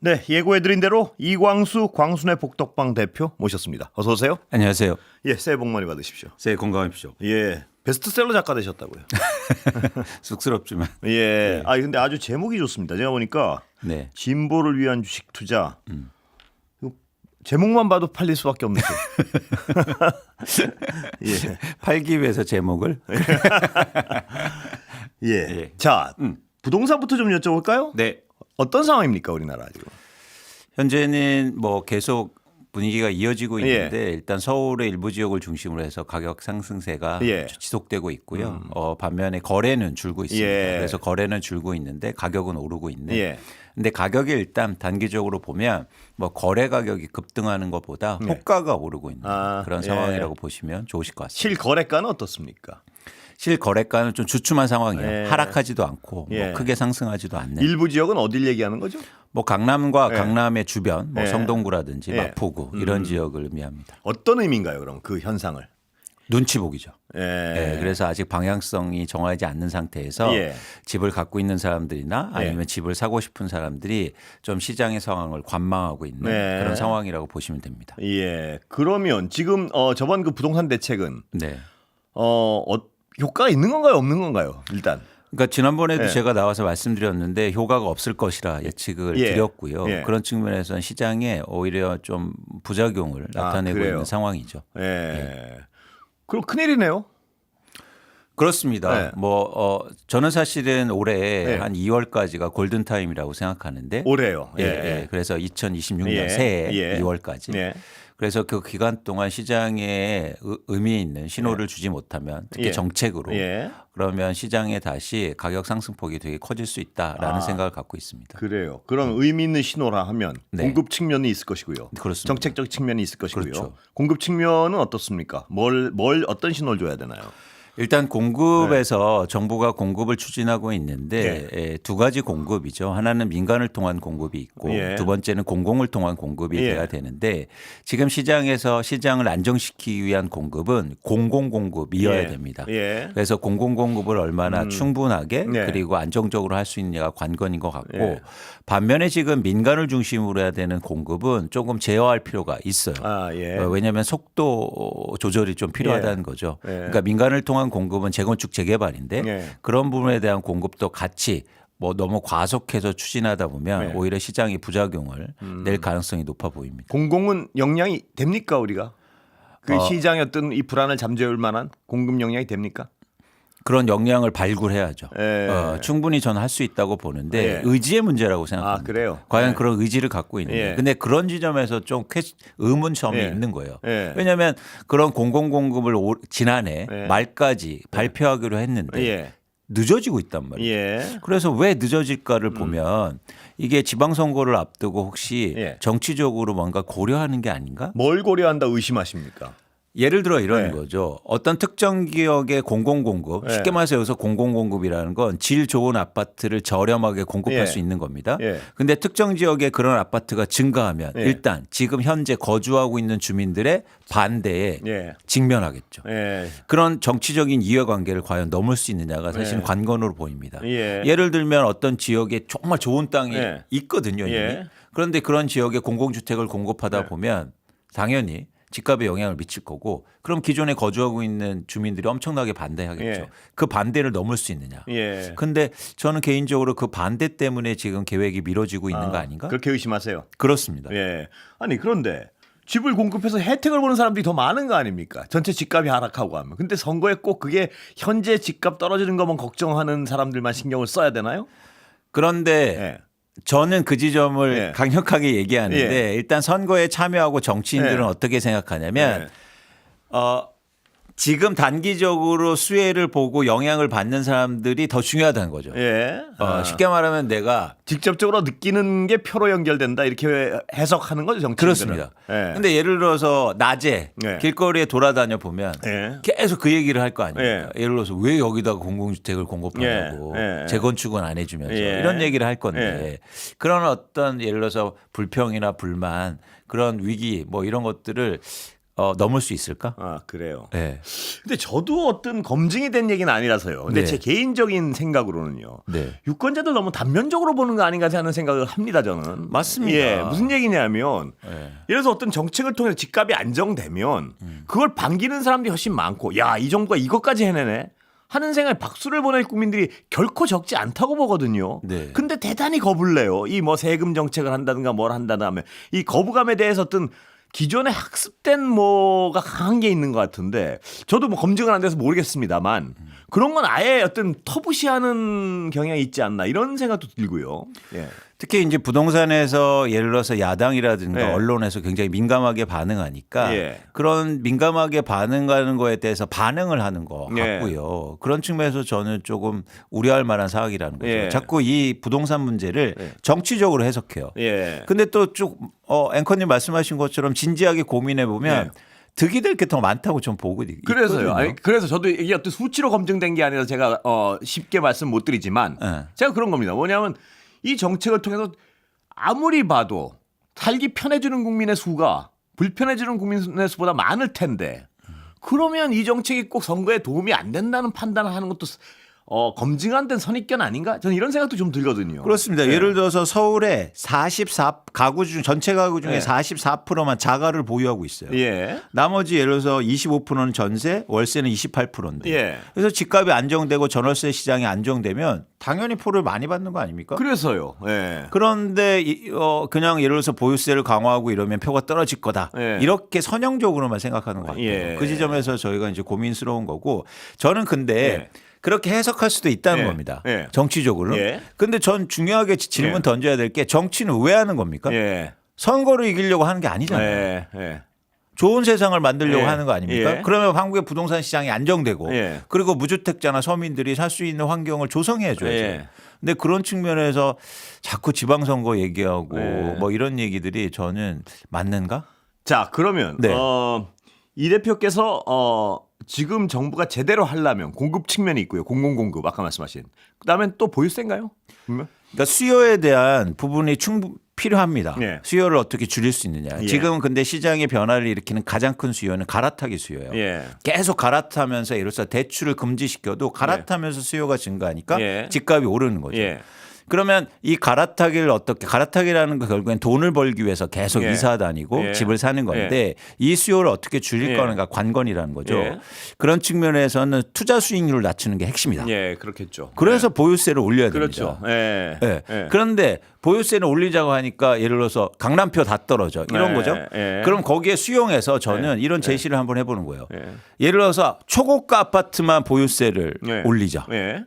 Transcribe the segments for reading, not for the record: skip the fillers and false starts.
네, 예고해드린 대로 이광수 광순의 복덕방 대표 모셨습니다. 어서 오세요. 안녕하세요. 예, 새해 복 많이 받으십시오. 새해 건강하십시오. 예, 베스트셀러 작가 되셨다고요. 쑥스럽지만. 예, 아 근데 아주 제목이 좋습니다. 제가 보니까 네. 진보를 위한 주식 투자. 이거 제목만 봐도 팔릴 수밖에 없는 거. 예, 팔기 위해서 제목을. 예. 예. 자, 부동산부터 좀 여쭤볼까요? 네. 어떤 상황입니까, 우리나라 지금? 현재는 뭐 계속 분위기가 이어지고 있는데 일단 서울의 일부 지역을 중심으로 해서 가격 상승세가 예. 지속되고 있고요. 반면에 거래는 줄고 있습니다. 예. 그래서 거래는 줄고 있는데 가격은 오르고 있는. 예. 근데 가격이 일단 단기적으로 보면 뭐 거래 가격이 급등하는 것보다 호가가 오르고 있는 그런 예. 상황이라고 보시면 좋으실 것 같습니다. 실거래가는 어떻습니까? 실거래가는 좀 주춤한 상황이에요. 예. 하락하지도 않고 예. 뭐 크게 상승하지도 않는. 일부 지역은 어딜 얘기하는 거죠? 뭐 강남과 예. 강남의 주변, 뭐 예. 성동구라든지 예. 마포구 이런 지역을 의미합니다. 어떤 의미인가요, 그럼 그 현상을? 눈치 보기죠. 예. 예, 그래서 아직 방향성이 정하지 않는 상태에서 예. 집을 갖고 있는 사람들이나 아니면 예. 집을 사고 싶은 사람들이 좀 시장의 상황을 관망하고 있는 네. 그런 상황이라고 보시면 됩니다. 예. 그러면 지금 저번 그 부동산 대책은 네. 효과가 있는 건가요, 없는 건가요? 일단. 그러니까 지난번에도 예. 제가 나와서 말씀드렸는데 효과가 없을 것이라 예측을 예. 드렸고요. 예. 그런 측면에서는 시장에 오히려 좀 부작용을 나타내고 그래요? 있는 상황이죠. 예. 그럼 큰일이네요. 그렇습니다. 네. 저는 사실은 올해 네. 한 2월까지가 골든 타임이라고 생각하는데 올해요. 예, 예. 그래서 2026년 예. 새해 예. 2월까지. 예. 그래서 그 기간 동안 시장에 의미 있는 신호를 주지 못하면 특히 예. 정책으로 예. 그러면 시장에 다시 가격 상승폭이 되게 커질 수 있다라는 생각을 갖고 있습니다. 그래요. 그런 의미 있는 신호라 하면 네. 공급 측면이 있을 것이고요. 그렇습니다. 정책적 측면이 있을 것이고요. 그렇죠. 공급 측면은 어떻습니까? 뭘 어떤 신호를 줘야 되나요? 일단 공급에서 정부가 공급을 추진하고 있는데 두 가지 공급이죠. 하나는 민간을 통한 공급이 있고 예. 두 번째는 공공을 통한 공급이 예. 돼야 되는데 지금 시장에서 시장을 안정시키기 위한 공급은 공공 공급이어야 예. 됩니다. 예. 그래서 공공 공급을 얼마나 충분하게 네. 그리고 안정적으로 할 수 있느냐가 관건인 것 같고 예. 반면에 지금 민간을 중심으로 해야 되는 공급은 조금 제어할 필요가 있어요. 예. 왜냐하면 속도 조절이 좀 필요하다는 거죠. 예. 그러니까 민간을 통한 공급은 재건축 재개발인데 예. 그런 부분에 대한 공급도 같이 뭐 너무 과속해서 추진하다 보면 예. 오히려 시장이 부작용을 낼 가능성이 높아 보입니다. 공공은 역량이 됩니까, 우리가? 그 시장의 어떤 이 불안을 잠재울 만한 공급 역량이 됩니까? 그런 역량을 발굴해야죠. 예. 충분히 저는 할 수 있다고 보는데 예. 의지의 문제라고 생각합니다. 그래요? 과연 예. 그런 의지를 갖고 있는데 예. 근데 그런 지점에서 좀 의문점이 예. 있는 거예요. 예. 왜냐하면 그런 공공공급을 지난해 예. 말까지 발표하기로 했는데 예. 늦어지고 있단 말이에요. 예. 그래서 왜 늦어질까를 보면 이게 지방선거를 앞두고 혹시 예. 정치적으로 뭔가 고려하는 게 아닌가? 뭘 고려한다 의심하십니까? 예를 들어 이런 네. 거죠. 어떤 특정 지역의 공공공급, 네. 쉽게 말해서 여기서 공공공급이라는 건 질 좋은 아파트를 저렴하게 공급할 예. 수 있는 겁니다. 예. 근데 특정 지역에 그런 아파트가 증가하면 예. 일단 지금 현재 거주하고 있는 주민들의 반대에 예. 직면하겠죠. 예. 그런 정치적인 이해관계를 과연 넘을 수 있느냐가 사실 예. 관건으로 보입니다. 예. 예를 들면 어떤 지역에 정말 좋은 땅이 예. 있거든요. 이미. 예. 그런데 그런 지역에 공공주택을 공급하다 예. 보면 당연히 집값에 영향을 미칠 거고 그럼 기존에 거주하고 있는 주민들이 엄청나게 반대하겠죠. 예. 그 반대를 넘을 수 있느냐. 예. 근데 저는 개인적으로 그 반대 때문에 지금 계획이 미뤄지고 있는 거 아닌가? 그렇게 의심하세요. 그렇습니다. 예. 아니 그런데 집을 공급해서 혜택을 보는 사람들이 더 많은 거 아닙니까? 전체 집값이 하락하고 하면. 근데 선거에 꼭 그게 현재 집값 떨어지는 것만 걱정하는 사람들만 신경을 써야 되나요? 그런데 예. 저는 그 지점을 예. 강력하게 얘기하는데 일단 선거에 참여하고 정치인들은 예. 어떻게 생각하냐면 예. 지금 단기적으로 수혜를 보고 영향을 받는 사람들이 더 중요하다는 거죠. 예. 쉽게 말하면 내가 직접적으로 느끼는 게 표로 연결된다 이렇게 해석하는 거죠, 정치인들은. 그렇습니다. 예. 근데 예를 들어서 낮에 예. 길거리에 돌아다녀 보면 예. 계속 그 얘기를 할 거 아닙니까? 예. 예를 들어서 왜 여기다가 공공주택을 공급하냐고 예. 예. 재건축은 안 해주면서 예. 이런 얘기를 할 건데 그런 어떤 예를 들어서 불평이나 불만 그런 위기 뭐 이런 것들을 넘을 수 있을까? 아, 그래요. 네. 근데 저도 어떤 검증이 된 얘기는 아니라서요. 근데 네. 제 개인적인 생각으로는요. 네. 유권자들 너무 단면적으로 보는 거 아닌가 하는 생각을 합니다, 저는. 맞습니다. 예, 무슨 얘기냐면 네. 예를 들어서 어떤 정책을 통해서 집값이 안정되면 그걸 반기는 사람들이 훨씬 많고 야, 이 정부가 이것까지 해내네. 하는 생각에 박수를 보낼 국민들이 결코 적지 않다고 보거든요. 네. 근데 대단히 겁을 내요. 이 뭐 세금 정책을 한다든가 뭘 한다든가 하면 이 거부감에 대해서 어떤 기존에 학습된 뭐가 강한 게 있는 것 같은데 저도 뭐 검증은 안 돼서 모르겠습니다만 그런 건 아예 어떤 터부시하는 경향이 있지 않나 이런 생각도 들고요. 예. 특히 이제 부동산에서 예를 들어서 야당이라든가 네. 언론에서 굉장히 민감하게 반응하니까 예. 그런 민감하게 반응하는 거에 대해서 반응을 하는 것 예. 같고요. 그런 측면에서 저는 조금 우려할 만한 사항이라는 거죠. 예. 자꾸 이 부동산 문제를 예. 정치적으로 해석해요. 예. 근데 또 쭉 앵커님 말씀하신 것처럼 진지하게 고민해 보면 예. 득이 될 게 더 많다고 좀 보고 그래서요. 있거든요. 아니, 그래서 저도 이게 어떤 수치로 검증된 게 아니라 제가 쉽게 말씀 못 드리지만 네. 제가 그런 겁니다. 뭐냐면 이 정책을 통해서 아무리 봐도 살기 편해지는 국민의 수가 불편해지는 국민의 수보다 많을 텐데 그러면 이 정책이 꼭 선거에 도움이 안 된다는 판단을 하는 것도 검증 안 된 선입견 아닌가? 저는 이런 생각도 좀 들거든요. 그렇습니다. 네. 예를 들어서 서울에 44 가구 중 전체 가구 중에 네. 44%만 자가를 보유하고 있어요. 예. 나머지 예를 들어서 25%는 전세, 월세는 28%인데. 예. 그래서 집값이 안정되고 전월세 시장이 안정되면 당연히 포를 많이 받는 거 아닙니까? 그래서요. 예. 그런데 그냥 예를 들어서 보유세를 강화하고 이러면 표가 떨어질 거다. 예. 이렇게 선형적으로만 생각하는 것 같아요. 예. 그 지점에서 저희가 이제 고민스러운 거고 저는 근데 예. 그렇게 해석할 수도 있다는 예. 겁니다. 예. 정치적으로. 예. 근데 전 중요하게 질문 예. 던져야 될 게 정치는 왜 하는 겁니까? 예. 선거를 이기려고 하는 게 아니잖아요. 예. 예. 좋은 세상을 만들려고 예. 하는 거 아닙니까? 예. 그러면 한국의 부동산 시장이 안정되고 예. 그리고 무주택자나 서민들이 살 수 있는 환경을 조성해 줘야죠. 예. 근데 그런 측면에서 자꾸 지방선거 얘기하고 예. 뭐 이런 얘기들이 저는 맞는가? 자, 그러면 네. 이 대표께서 지금 정부가 제대로 하려면 공급 측면이 있고요. 공공공급 아까 말씀하신. 그다음엔 또 보유세인가요? 분명? 그러니까 수요에 대한 부분이 필요합니다. 예. 수요를 어떻게 줄일 수 있느냐. 예. 지금 근데 시장의 변화를 일으키는 가장 큰 수요는 갈아타기 수요예요. 예. 계속 갈아타면서 예를 들어서 대출을 금지시켜도 갈아타면서 수요가 증가하니까 예. 집값이 오르는 거죠. 예. 그러면 이 갈아타기를 어떻게 갈아타기라는 거 결국엔 돈을 벌기 위해서 계속 예. 이사 다니고 예. 집을 사는 건데 이 수요를 어떻게 줄일 예. 거는가 관건이라는 거죠. 예. 그런 측면에서는 투자 수익률을 낮추는 게 핵심이다. 예, 그렇겠죠. 그래서 보유세를 올려야 그렇죠. 됩니다. 예. 예. 예. 그런데 보유세를 올리자고 하니까 예를 들어서 강남표 다 떨어져 이런 예. 거죠. 예. 그럼 거기에 수용해서 저는 예. 이런 제시를 한번 해보는 거예요. 예. 예를 들어서 초고가 아파트만 보유세를 예. 올리자. 예.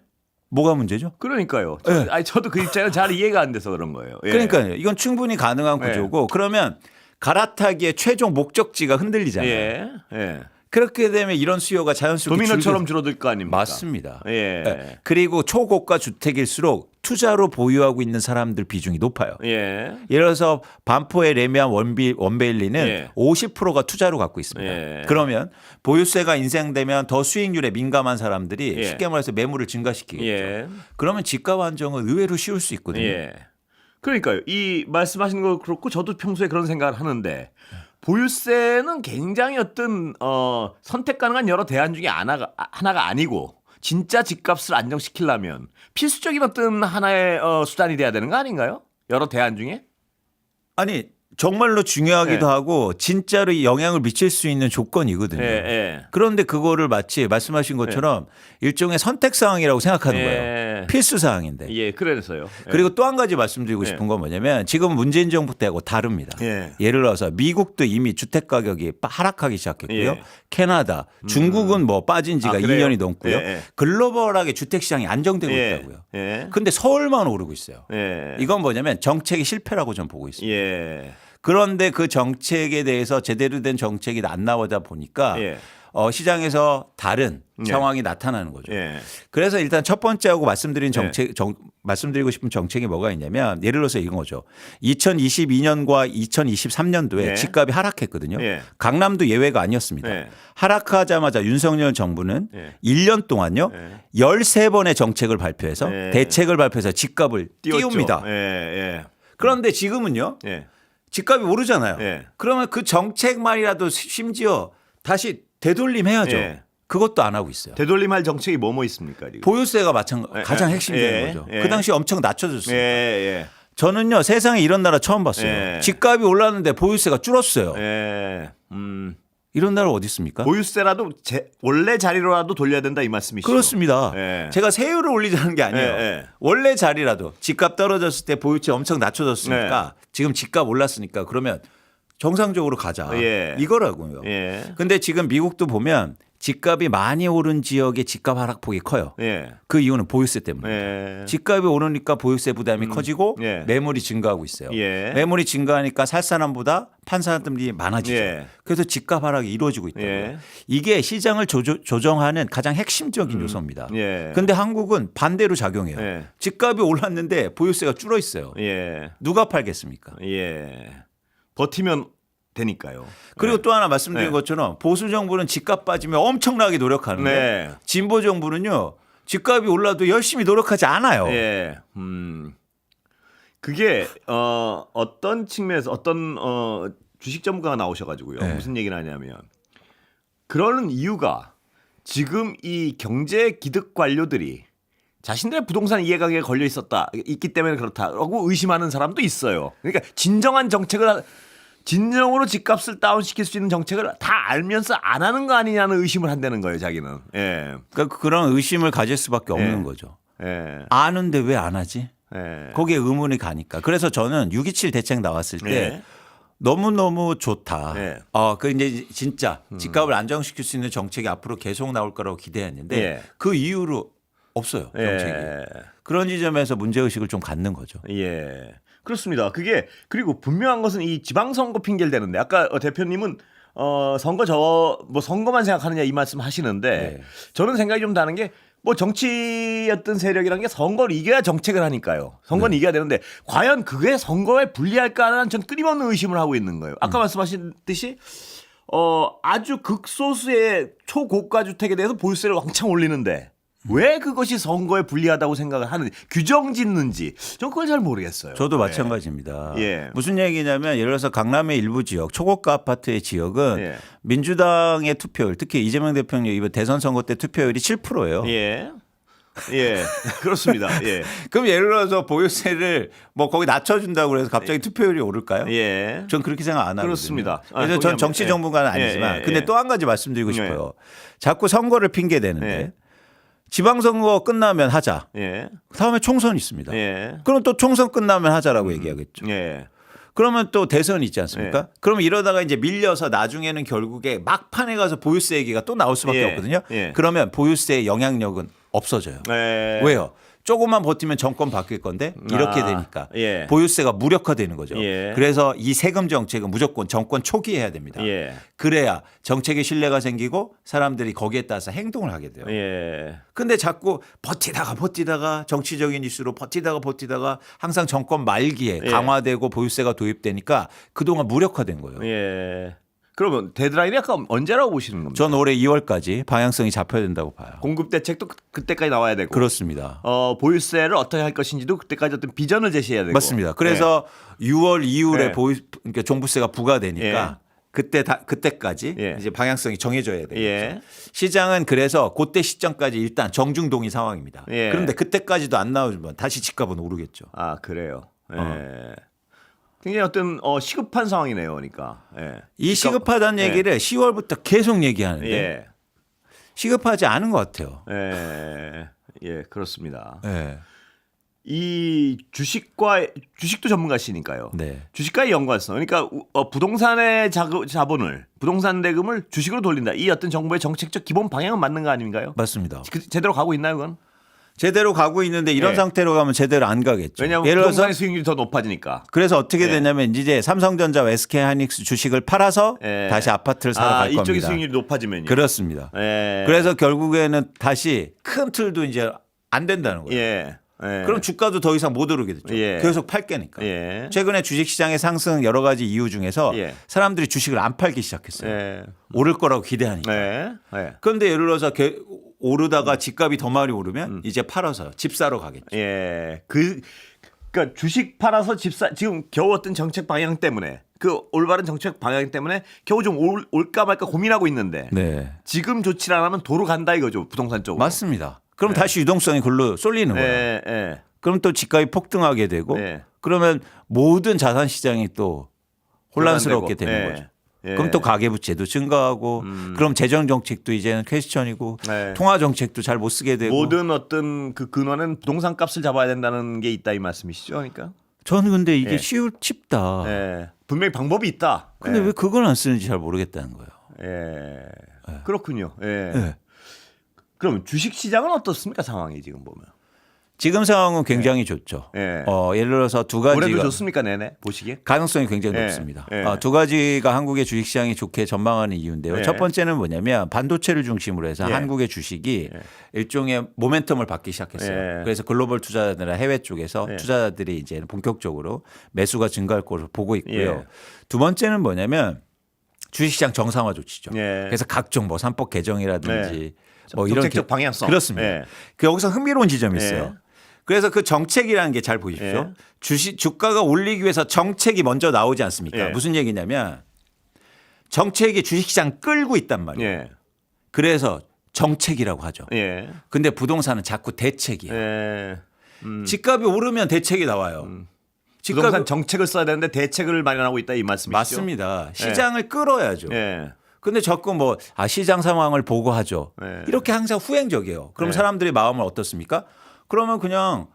뭐가 문제죠? 그러니까요. 예. 아니 저도 그 입장은 잘 이해가 안 돼서 그런 거예요. 예. 그러니까요. 이건 충분히 가능한 예. 구조고 그러면 갈아타기의 최종 목적지가 흔들리잖아요. 예. 예. 그렇게 되면 이런 수요가 자연스럽게 도미노처럼 줄어들 거 아닙니까? 맞습니다. 예. 예. 그리고 초고가 주택일수록 투자로 보유하고 있는 사람들 비중이 높아요. 예. 예를 들어서 반포의 레미안 원베일리는 예. 50%가 투자로 갖고 있습니다. 예. 그러면 보유세가 인상되면 더 수익률에 민감한 사람들이 예. 쉽게 말해서 매물을 증가시키겠죠. 예. 그러면 지가 안정은 의외로 쉬울 수 있거든요. 예. 그러니까요. 이 말씀하시는 거 그렇고 저도 평소에 그런 생각을 하는데 보유세는 굉장히 어떤 선택 가능한 여러 대안 중에 하나가 아니고 진짜 집값을 안정시키려면 필수적인 어떤 하나의 수단이 돼야 되는 거 아닌가요? 여러 대안 중에? 아니 정말로 중요하기도 예. 하고 진짜로 영향을 미칠 수 있는 조건이거든요. 예, 예. 그런데 그거를 마치 말씀하신 것처럼 일종의 선택 사항이라고 생각하는 예. 거예요. 필수 사항인데. 예, 그래서요. 예. 그리고 또 한 가지 말씀드리고 예. 싶은 건 뭐냐면 지금 문재인 정부 때하고 다릅니다. 예. 예를 들어서 미국도 이미 주택 가격이 하락하기 시작했고요. 예. 캐나다, 중국은 뭐 빠진 지가 아, 그래요? 2년이 넘고요. 예, 예. 글로벌하게 주택 시장이 안정되고 예. 있다고요. 예. 근데 서울만 오르고 있어요. 예. 이건 뭐냐면 정책이 실패라고 좀 보고 있습니다. 예. 그런데 그 정책에 대해서 제대로 된 정책이 안 나오다 보니까 예. 시장에서 다른 예. 상황이 나타나는 거죠. 예. 그래서 일단 첫 번째하고 말씀드리고 싶은 정책이 뭐가 있냐면 예를 들어서 이건 거죠. 2022년과 2023년도에 예. 집값이 하락했거든요. 예. 강남도 예외가 아니었습니다. 예. 하락하자마자 윤석열 정부는 예. 1년 동안요. 예. 13번의 정책을 발표해서 예. 대책을 발표해서 집값을 띄웠죠. 띄웁니다. 예. 예. 그런데 지금은요. 예. 집값이 오르잖아요. 예. 그러면 그 정책만이라도 심지어 다시 되돌림해야죠. 예. 그것도 안 하고 있어요. 되돌림할 정책이 뭐 있습니까? 지금? 보유세가 가장 예, 핵심적인 예, 거죠. 예. 그 당시 엄청 낮춰졌어요. 예, 예. 저는요 세상에 이런 나라 처음 봤어요. 예. 집값이 올랐는데 보유세가 줄었어요. 예. 이런 나라 어디 있습니까? 보유세라도 원래 자리로라도 돌려야 된다 이 말씀이시죠? 그렇습니다. 예. 제가 세율을 올리자는 게 아니에요. 예, 예. 원래 자리라도 집값 떨어졌을 때 보유세 엄청 낮춰졌으니까 지금 집값 올랐으니까 그러면 정상적으로 가자. 예. 이거라고요. 예. 근데 지금 미국도 보면 집값이 많이 오른 지역의 집값 하락폭이 커요. 예. 그 이유는 보유세 때문에. 예. 집값이 오르니까 보유세 부담이 커지고 예. 매물이 증가하고 있어요. 예. 매물이 증가하니까 살 사람보다 판 사람들이 많아지죠. 예. 그래서 집값 하락이 이루어지고 있다고요. 예. 이게 시장을 조정하는 가장 핵심적인 요소입니다. 예. 근데 한국은 반대로 작용해요. 예. 집값이 올랐는데 보유세가 줄어 있어요. 예. 누가 팔겠습니까? 예. 버티면 되니까요. 그리고 네. 또 하나 말씀드린 네. 것처럼 보수 정부는 집값 빠지면 엄청나게 노력하는데 네. 진보 정부는요 집값이 올라도 열심히 노력하지 않아요. 예. 그게 어떤 측면에서 어떤 주식 전문가가 나오셔가지고요. 네. 무슨 얘기를 하냐면 그러는 이유가 지금 이 경제 기득 관료들이 자신들의 부동산 이해가격에 걸려 있기 때문에 그렇다라고 의심하는 사람도 있어요. 그러니까 진정으로 집값을 다운시킬 수 있는 정책을 다 알면서 안 하는 거 아니냐는 의심을 한다는 거예요, 자기는. 예. 그러니까 그런 의심을 가질 수밖에 없는 네. 거죠. 예. 아는데 왜 안 하지? 예. 거기에 의문이 가니까. 그래서 저는 6.27 대책 나왔을 때 예. 너무너무 좋다. 네. 그 이제 진짜 집값을 안정시킬 수 있는 정책이 앞으로 계속 나올 거라고 기대했는데 예. 그 이후로 없어요. 정책이. 예. 그런 지점에서 문제의식을 좀 갖는 거죠. 예. 그렇습니다. 그게 그리고 분명한 것은 이 지방선거 핑계를 대는데 아까 대표님은 선거만 생각하느냐 이 말씀 하시는데 네. 저는 생각이 좀 다른 게 뭐 정치 어떤 세력이라는 게 선거를 이겨야 정책을 하니까요. 선거는 이겨야 되는데 과연 그게 선거에 불리할까라는 전 끊임없는 의심을 하고 있는 거예요. 아까 말씀하셨듯이 아주 극소수의 초고가 주택에 대해서 보유세를 왕창 올리는데 왜 그것이 선거에 불리하다고 생각을 하는지 규정 짓는지 전 그걸 잘 모르겠어요. 저도 예. 마찬가지입니다. 예. 무슨 얘기냐면 예를 들어서 강남의 일부 지역 초고가 아파트의 지역은 예. 민주당의 투표율 특히 이재명 대통령 이번 대선 선거 때 투표율이 7%예요. 예. 예. 그렇습니다. 예. 그럼 예를 들어서 보유세를 뭐 거기 낮춰준다고 해서 갑자기 투표율이 오를까요? 예. 전 그렇게 생각 안 하거든요. 그렇습니다. 그래서 전 정치 전문가는 아니지만 근데 또 한 가지 말씀드리고 싶어요. 자꾸 선거를 핑계 대는데 예. 지방선거 끝나면 하자. 예. 다음에 총선 있습니다. 예. 그럼 또 총선 끝나면 하자라고 얘기하겠죠. 예. 그러면 또 대선이 있지 않습니까? 네. 그러면 이러다가 이제 밀려서 나중에는 결국에 막판에 가서 보유세 얘기가 또 나올 수밖에 예. 없거든요. 예. 그러면 보유세의 영향력은 없어져요. 예. 왜요? 조금만 버티면 정권 바뀔 건데 이렇게 되니까 예. 보유세가 무력화되는 거죠. 예. 그래서 이 세금 정책은 무조건 정권 초기에 해야 됩니다. 예. 그래야 정책의 신뢰가 생기고 사람들이 거기에 따라서 행동을 하게 돼요. 예. 근데 자꾸 버티다가 정치적인 이슈로 버티다가 항상 정권 말기에 예. 강화되고 보유세가 도입되니까 그동안 무력화된 거예요. 예. 그러면 데드라인이 약간 언제라고 보시는 겁니까? 전 올해 2월까지 방향성이 잡혀야 된다고 봐요. 공급 대책도 그때까지 나와야 되고. 그렇습니다. 보유세를 어떻게 할 것인지도 그때까지 어떤 비전을 제시해야 되고. 맞습니다. 그래서 6월 이후에 네. 그러니까 종부세가 부과되니까 그때까지 예. 이제 방향성이 정해져야 되겠죠. 예. 시장은 그래서 그때 시점까지 일단 정중동의 상황입니다. 예. 그런데 그때까지도 안 나오면 다시 집값은 오르겠죠. 아, 그래요. 예. 굉장히 어떤 시급한 상황이네요, 그러니까. 예. 이 시급하다는 예. 얘기를 10월부터 계속 얘기하는데 예. 시급하지 않은 것 같아요. 예. 예, 그렇습니다. 네. 이 주식도 전문가시니까요. 네. 주식과의 연관성. 그러니까 부동산의 자본을 부동산 대금을 주식으로 돌린다. 이 어떤 정부의 정책적 기본 방향은 맞는 거 아닌가요? 맞습니다. 제대로 가고 있나요, 그건? 제대로 가고 있는데 이런 네. 상태로 가면 제대로 안 가겠죠. 왜냐하면 예를 들어서 부동산의 수익률이 더 높아지니까. 그래서 어떻게 네. 되냐면 이제 삼성전자와 SK하이닉스 주식을 팔아서 예. 다시 아파트를 사러 갈 이쪽의 겁니다. 수익률이 높아지면요. 그렇습니다. 예. 그래서 결국에는 다시 큰 틀도 이제 안 된다는 거예요. 예. 예. 그럼 주가도 더 이상 못 오르게 됐죠. 예. 계속 팔 게니까. 예. 최근에 주식시장의 상승 여러 가지 이유 중에서 예. 사람들이 주식을 안 팔기 시작했어요. 예. 오를 거라고 기대하니까. 예. 예. 그런데 예를 들어서 오르다가 집값이 더 많이 오르면 이제 팔아서 집 사러 가겠죠. 예. 그러니까 주식 팔아서 지금 겨우 어떤 정책 방향 때문에 그 올바른 정책 방향 때문에 겨우 좀 올까 말까 고민하고 있는데 네. 지금 조치 안 하면 도로 간다 이거죠 부동산 쪽으로. 맞습니다. 그럼 다시 유동성이 글로 쏠리는 거예요. 예. 그럼 또 집값이 폭등하게 되고 예. 그러면 모든 자산 시장이 또 혼란스럽게 교란되고. 되는 예. 거죠. 예. 그럼 또 가계부채도 증가하고 그럼 재정 정책도 이제는 퀘스천이고 네. 통화 정책도 잘 못 쓰게 되고 모든 어떤 그 근원은 부동산 값을 잡아야 된다는 게 있다 이 말씀이시죠, 그러니까. 저는 근데 이게 예. 쉽다. 예. 분명히 방법이 있다. 근데 예. 왜 그걸 안 쓰는지 잘 모르겠다는 거예요. 예. 그렇군요. 예. 예. 그럼 주식 시장은 어떻습니까 상황이 지금 보면? 지금 상황은 굉장히 좋죠. 예. 예를 들어서 두 가지가 올해도 좋습니까 내내 보시기에? 가능성이 굉장히 예. 높습니다. 예. 두 가지가 한국의 주식시장이 좋게 전망하는 이유인데요. 예. 첫 번째는 뭐냐면 반도체를 중심으로 해서 예. 한국의 주식이 일종의 모멘텀을 받기 시작했어요. 예. 그래서 글로벌 투자자들이나 해외 쪽에서 예. 투자자들이 이제 본격적으로 매수가 증가할 것으로 보고 있고요. 예. 두 번째는 뭐냐면 주식시장 정상화 조치죠. 예. 그래서 각종 뭐 삼법 개정이라든지 뭐 이런 정책적 방향성. 그렇습니다. 예. 그 여기서 흥미로운 지점이 있어요. 예. 그래서 그 정책이라는 게 잘 보십시오. 예. 주가가 올리기 위해서 정책이 먼저 나오지 않습니까? 예. 무슨 얘기냐면 정책이 주식시장 끌고 있단 말이에요. 예. 그래서 정책이라고 하죠. 예. 근데 부동산은 자꾸 대책이에요. 예. 집값이 오르면 대책이 나와요. 부동산 정책을 써야 되는데 대책을 마련하고 있다 이 말씀이시죠? 맞습니다. 시장을 끌어야죠. 예. 근데 자꾸 뭐 시장 상황을 보고하죠. 예. 이렇게 항상 후행적이에요. 그럼 예. 사람들의 마음은 어떻습니까? 그러면 그냥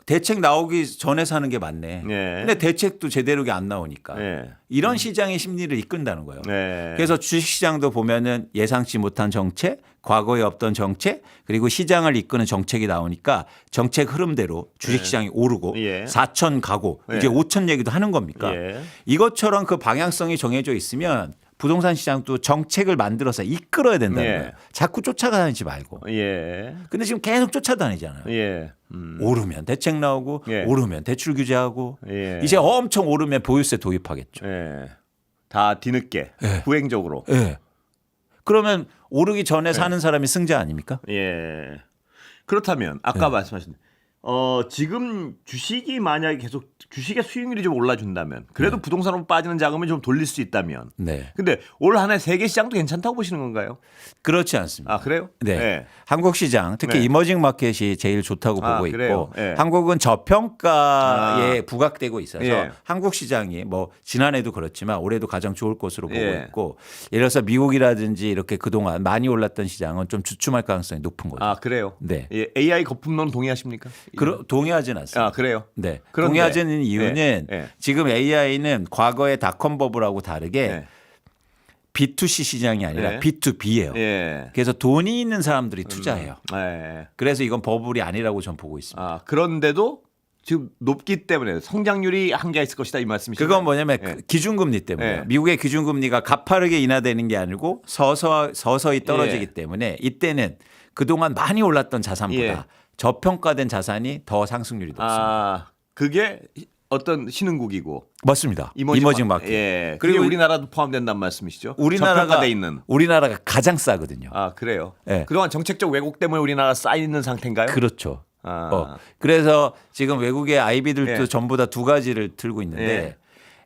대책 나오기 전에 사는 게 맞네. 예. 근데 대책도 제대로 안 나오니까 예. 이런 시장의 심리를 이끈다는 거예요. 예. 그래서 주식시장도 보면은 예상치 못한 정책, 과거에 없던 정책, 그리고 시장을 이끄는 정책이 나오니까 정책 흐름대로 주식시장이 오르고 예. 4천 가고 이제 예. 5천 얘기도 하는 겁니까? 예. 이것처럼 그 방향성이 정해져 있으면 부동산 시장도 정책을 만들어서 이끌어야 된다는 예. 거예요. 자꾸 쫓아다니지 말고. 예. 근데 지금 계속 쫓아다니잖아요. 예. 오르면 대책 나오고 예. 오르면 대출 규제하고 예. 이제 엄청 오르면 보유세 도입하겠죠. 예. 다 뒤늦게 예. 후행적으로. 예. 그러면 오르기 전에 사는 사람이 승자 아닙니까? 예. 그렇다면 아까 말씀하신 지금 주식이 만약에 계속 주식의 수익률이 좀 올라준다면 그래도 부동산으로 빠지는 자금을 좀 돌릴 수 있다면. 네. 근데 올 한 해 세계 시장도 괜찮다고 보시는 건가요? 그렇지 않습니다. 아 그래요? 네. 예. 한국 시장 특히 네. 이머징 마켓이 제일 좋다고 보고 그래요? 있고 예. 한국은 저평가에 부각되고 있어서 예. 한국 시장이 뭐 지난해도 그렇지만 올해도 가장 좋을 것으로 보고 예. 있고 예를 들어서 미국이라든지 이렇게 그동안 많이 올랐던 시장은 좀 주춤할 가능성이 높은 거죠. 아 그래요? 네. 예, AI 거품론 동의하십니까? 동의하지는 않습니다. 아 그래요? 네. 그런데- 동의하지는 이유는 예. 지금 AI는 과거의 닷컴 버블하고 다르게 예. B2C 시장이 아니라 예. B2B예요. 예. 그래서 돈이 있는 사람들이 투자해요. 예. 그래서 이건 버블이 아니라고 전 보고 있습니다. 아 그런데도 지금 높기 때문에 성장률이 한계가 있을 것이다 이 말씀이시죠? 그건 뭐냐면 예. 기준금리 때문에 예. 미국의 기준금리가 가파르게 인하되는 게 아니고 서서히 떨어지기 예. 때문에 이때는 그동안 많이 올랐던 자산보다 예. 저평가된 자산이 더 상승률이 높습니다. 아 그게 어떤 신흥국이고 맞습니다. 이머징 마켓. 예. 그리고 그리고 우리나라도 포함된단 말씀이시죠? 우리나라가 저평가돼 있는. 우리나라가 가장 싸거든요. 아 그래요? 예. 그동안 정책적 왜곡 때문에 우리나라 쌓여 있는 상태인가요? 그렇죠. 아. 그래서 지금 외국의 IB들도 예. 전부 다 두 가지를 들고 있는데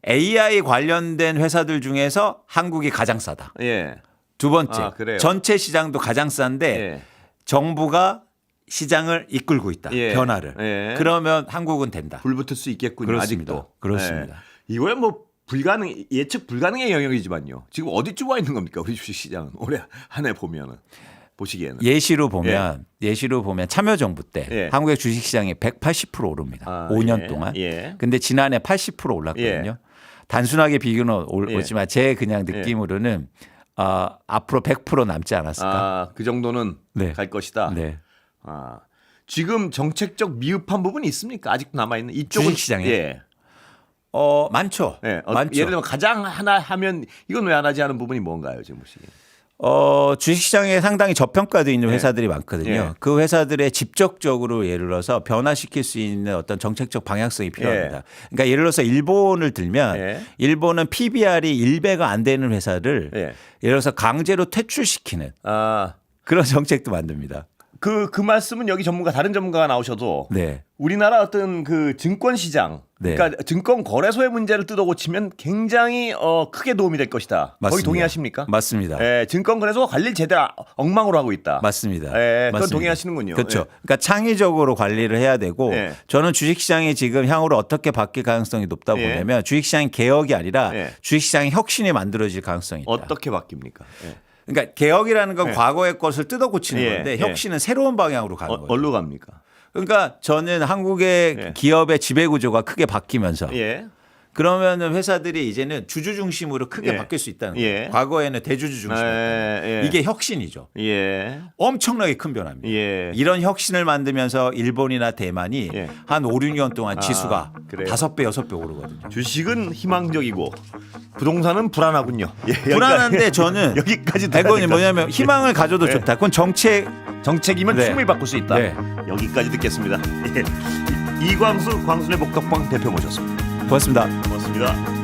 예. AI 관련된 회사들 중에서 한국이 가장 싸다. 예. 두 번째, 아, 그래요? 전체 시장도 가장 싼데 예. 정부가 시장을 이끌고 있다. 예. 변화를. 예. 그러면 한국은 된다. 불붙을 수 있겠군요. 그렇습니다. 아직도. 그렇습니다. 예. 이거야 뭐 예측 불가능의 영역이지만요. 지금 어디쯤 와 있는 겁니까? 우리 주식 시장은 올해 한 해 보면은 보시기에는. 예시로 보면 참여정부 때 예. 한국의 주식시장이 180% 오릅니다. 아, 5년 예. 동안. 예. 근데 지난해 80% 올랐거든요. 예. 단순하게 비교는 예. 오지만 제 그냥 느낌으로는 앞으로 100% 남지 않았을까? 아, 그 정도는 네. 갈 것이다. 네. 아, 지금 정책적 미흡한 부분이 있습니까? 아직도 남아 있는 이쪽은 주식시장에? 예. 많죠. 예. 많죠. 예를 들면 가장 하나 하면 이건 왜 안 하지 하는 부분이 뭔가요, 지금 보시기에? 주식시장에 상당히 저평가되어 있는 예. 회사들이 많거든요. 예. 그 회사들의 직접적으로 예를 들어서 변화시킬 수 있는 어떤 정책적 방향성이 필요합니다. 그러니까 예를 들어서 일본을 들면 예. 일본은 PBR이 1배가 안 되는 회사를 예. 예를 들어서 강제로 퇴출시키는 아, 그런 정책도 만듭니다. 그 말씀은 여기 전문가 다른 전문가가 나오셔도 네. 우리나라 어떤 그 증권 시장 네. 그러니까 증권 거래소의 문제를 뜯어 고치면 굉장히 크게 도움이 될 것이다. 거기 맞습니다. 동의하십니까? 맞습니다. 예, 증권 거래소가 관리를 제대로 엉망으로 하고 있다. 맞습니다. 예, 그건 맞습니다. 동의하시는군요. 그렇죠. 예. 그러니까 창의적으로 관리를 해야 되고 예. 저는 주식시장이 지금 향후로 어떻게 바뀔 가능성이 높다 예. 보냐면 주식시장 개혁이 아니라 예. 주식시장 혁신이 만들어질 가능성이 있다. 어떻게 바뀝니까? 예. 그러니까 개혁이라는 건 예. 과거의 것을 뜯어 고치는 예. 건데 예. 혁신은 새로운 방향으로 가는 거죠. 어디로 갑니까? 그러니까 저는 한국의 예. 기업의 지배 구조가 크게 바뀌면서 예. 그러면은 회사들이 이제는 주주 중심으로 크게 예. 바뀔 수 있다는 거예요. 예. 과거에는 대주주 중심이었다. 예. 이게 혁신이죠. 예. 엄청나게 큰 변화입니다. 예. 이런 혁신을 만들면서 일본이나 대만이 예. 한 5, 6년 동안 지수가 그래요. 5배, 6배 오르거든요. 주식은 희망적이고 부동산은 불안하군요. 예, 불안한데 저는 여기까지 대건이 뭐냐면 희망을 가져도 네. 좋다. 그건 정책이면 네. 충분히 바꿀 수 있다. 네. 여기까지 듣겠습니다. 예. 이광수 광순의 복덕방 대표 모셨습니다. 고맙습니다. 고맙습니다.